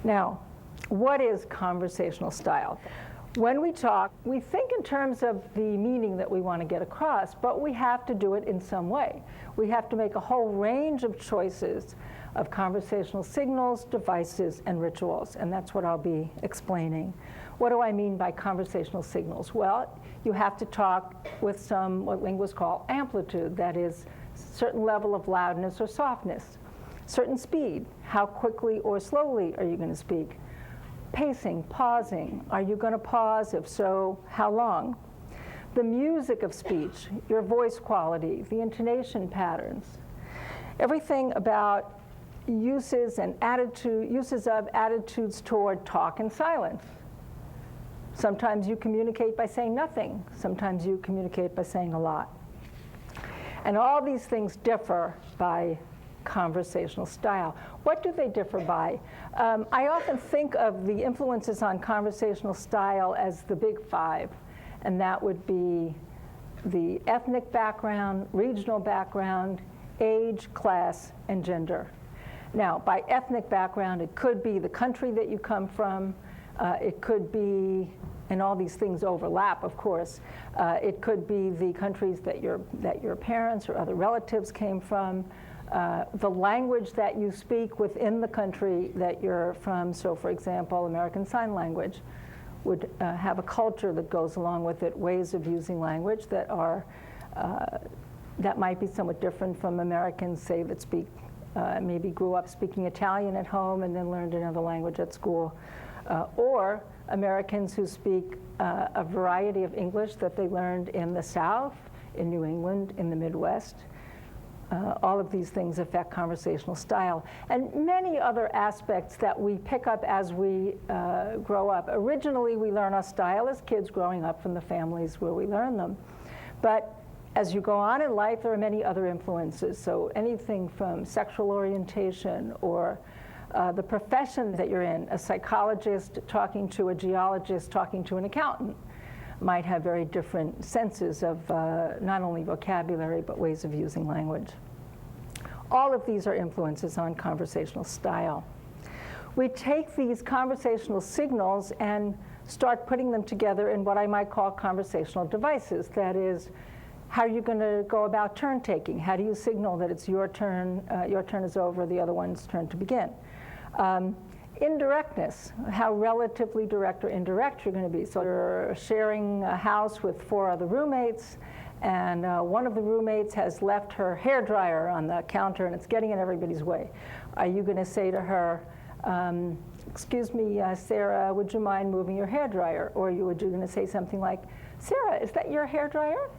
Now, what is conversational style? When we talk, we think in terms of the meaning that we want to get across, but we have to do it in some way. We have to make a whole range of choices of conversational signals, devices, and rituals, and that's what I'll be explaining. What do I mean by conversational signals? Well, you have to talk with some, what linguists call amplitude, that is, certain level of loudness or softness, certain speed, how quickly or slowly are you going to speak, pacing, pausing, are you going to pause? If so, how long? The music of speech, your voice quality, the intonation patterns, everything about uses of attitudes toward talk and silence. Sometimes you communicate by saying nothing. Sometimes you communicate by saying a lot. And all these things differ by conversational style. What do they differ by? I often think of the influences on conversational style as the big five, and that would be the ethnic background, regional background, age, class, and gender. Now, by ethnic background, it could be the country that you come from. It could be, and all these things overlap, of course. It could be the countries that your parents or other relatives came from. The language that you speak within the country that you're from. So, for example, American Sign Language would have a culture that goes along with it, ways of using language that are that might be somewhat different from Americans, say, that speak maybe grew up speaking Italian at home and then learned another language at school, or Americans who speak a variety of English that they learned in the South, in New England, in the Midwest. All of these things affect conversational style, and many other aspects that we pick up as we grow up. Originally, we learn our style as kids growing up from the families where we learn them. But as you go on in life, there are many other influences. So anything from sexual orientation or the profession that you're in, a psychologist talking to a geologist talking to an accountant might have very different senses of not only vocabulary, but ways of using language. All of these are influences on conversational style. We take these conversational signals and start putting them together in what I might call conversational devices. That is, how are you going to go about turn taking? How do you signal that it's your turn is over, the other one's turn to begin? Indirectness, how relatively direct or indirect you're going to be. So you're sharing a house with 4 other roommates, and one of the roommates has left her hairdryer on the counter and it's getting in everybody's way. Are you going to say to her, excuse me, Sarah, would you mind moving your hairdryer? Or are you going to say something like, Sarah, is that your hairdryer?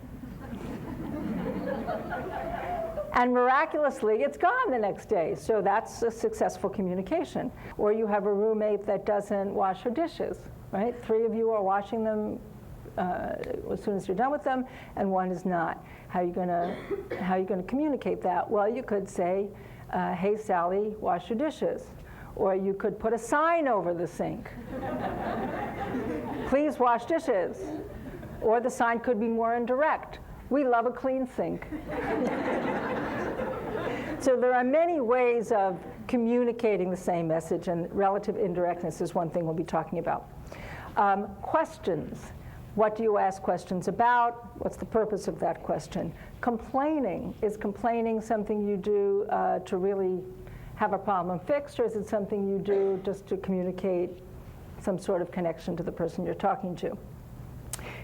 And miraculously, it's gone the next day. So that's a successful communication. Or you have a roommate that doesn't wash her dishes, right? 3 of you are washing them as soon as you're done with them, and one is not. How are you going to communicate that? Well, you could say, hey, Sally, wash your dishes. Or you could put a sign over the sink. Please wash dishes. Or the sign could be more indirect. We love a clean sink. So there are many ways of communicating the same message, and relative indirectness is one thing we'll be talking about. Questions. What do you ask questions about? What's the purpose of that question? Complaining. Is complaining something you do to really have a problem fixed, or is it something you do just to communicate some sort of connection to the person you're talking to?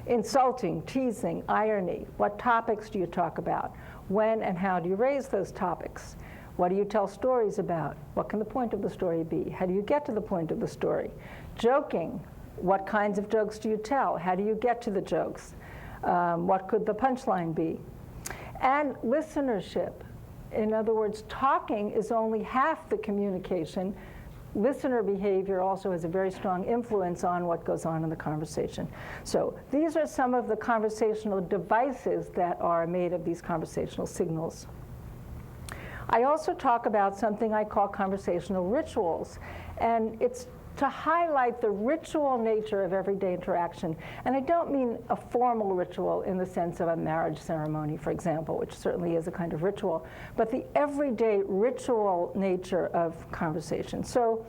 Insulting, teasing, irony. What topics do you talk about? When and how do you raise those topics? What do you tell stories about? What can the point of the story be? How do you get to the point of the story? Joking. What kinds of jokes do you tell? How do you get to the jokes? What could the punchline be? And listenership. In other words, talking is only half the communication. Listener behavior also has a very strong influence on what goes on in the conversation. So these are some of the conversational devices that are made of these conversational signals. I also talk about something I call conversational rituals, and it's to highlight the ritual nature of everyday interaction. And I don't mean a formal ritual in the sense of a marriage ceremony, for example, which certainly is a kind of ritual, but the everyday ritual nature of conversation. So,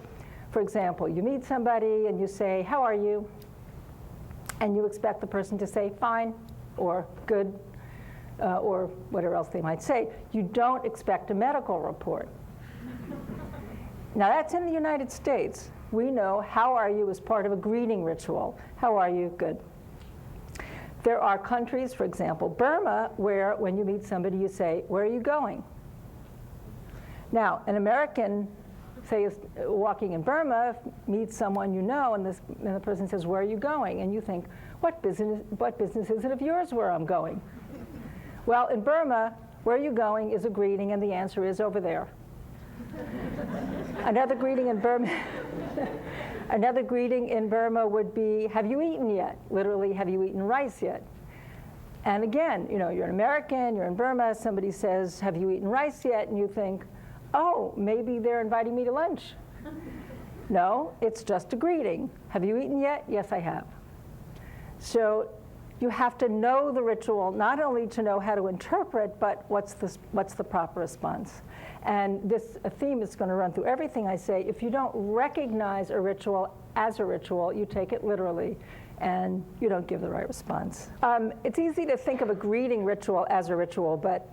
For example, you meet somebody and you say, "How are you?" And you expect the person to say, "Fine," or "Good," or whatever else they might say. You don't expect a medical report. Now, that's in the United States. We know "How are you" is part of a greeting ritual. How are you? Good. There are countries, for example, Burma, where when you meet somebody, you say, "Where are you going?" Now, an American, say, is walking in Burma, meets someone you know, and the person says, "Where are you going?" And you think, what business is it of yours where I'm going? Well, in Burma, "Where are you going" is a greeting, and the answer is "Over there." Another greeting in Burma would be, "Have you eaten yet?" Literally, "Have you eaten rice yet?" And again, you're an American, you're in Burma, somebody says, "Have you eaten rice yet?" And you think, oh, maybe they're inviting me to lunch. No, it's just a greeting. "Have you eaten yet?" "Yes, I have." So you have to know the ritual, not only to know how to interpret, but what's the proper response. And this theme is going to run through everything I say. If you don't recognize a ritual as a ritual, you take it literally, and you don't give the right response. It's easy to think of a greeting ritual as a ritual, but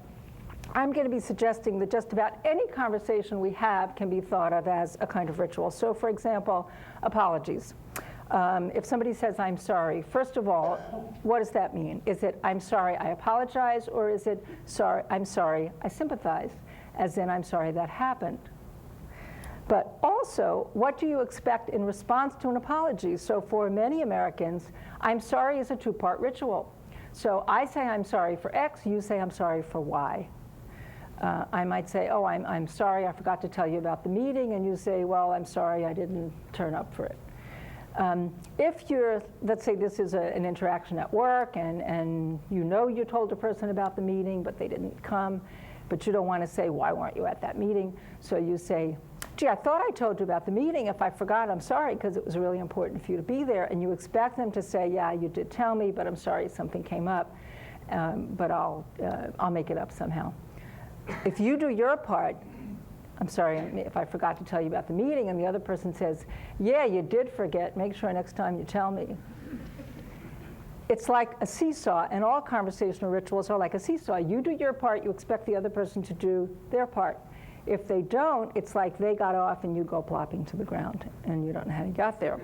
I'm going to be suggesting that just about any conversation we have can be thought of as a kind of ritual. So, for example, apologies. If somebody says, "I'm sorry," first of all, what does that mean? Is it, "I'm sorry, I apologize," or is it, "I'm sorry, I sympathize," as in, "I'm sorry that happened"? But also, what do you expect in response to an apology? So for many Americans, "I'm sorry" is a two-part ritual. So I say I'm sorry for X, you say I'm sorry for Y. I might say, "Oh, I'm sorry, I forgot to tell you about the meeting," and you say, "Well, I'm sorry, I didn't turn up for it." If you're, let's say this is an interaction at work, and you told a person about the meeting, but they didn't come, but you don't want to say, "Why weren't you at that meeting?" So you say, "Gee, I thought I told you about the meeting. If I forgot, I'm sorry, because it was really important for you to be there." And you expect them to say, "Yeah, you did tell me, but I'm sorry, something came up, but I'll make it up somehow." If you do your part, "I'm sorry if I forgot to tell you about the meeting," and the other person says, "Yeah, you did forget. Make sure next time you tell me." It's like a seesaw, and all conversational rituals are like a seesaw. You do your part, you expect the other person to do their part. If they don't, it's like they got off and you go plopping to the ground, and you don't know how you got there.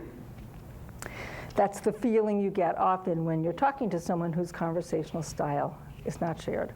That's the feeling you get often when you're talking to someone whose conversational style is not shared.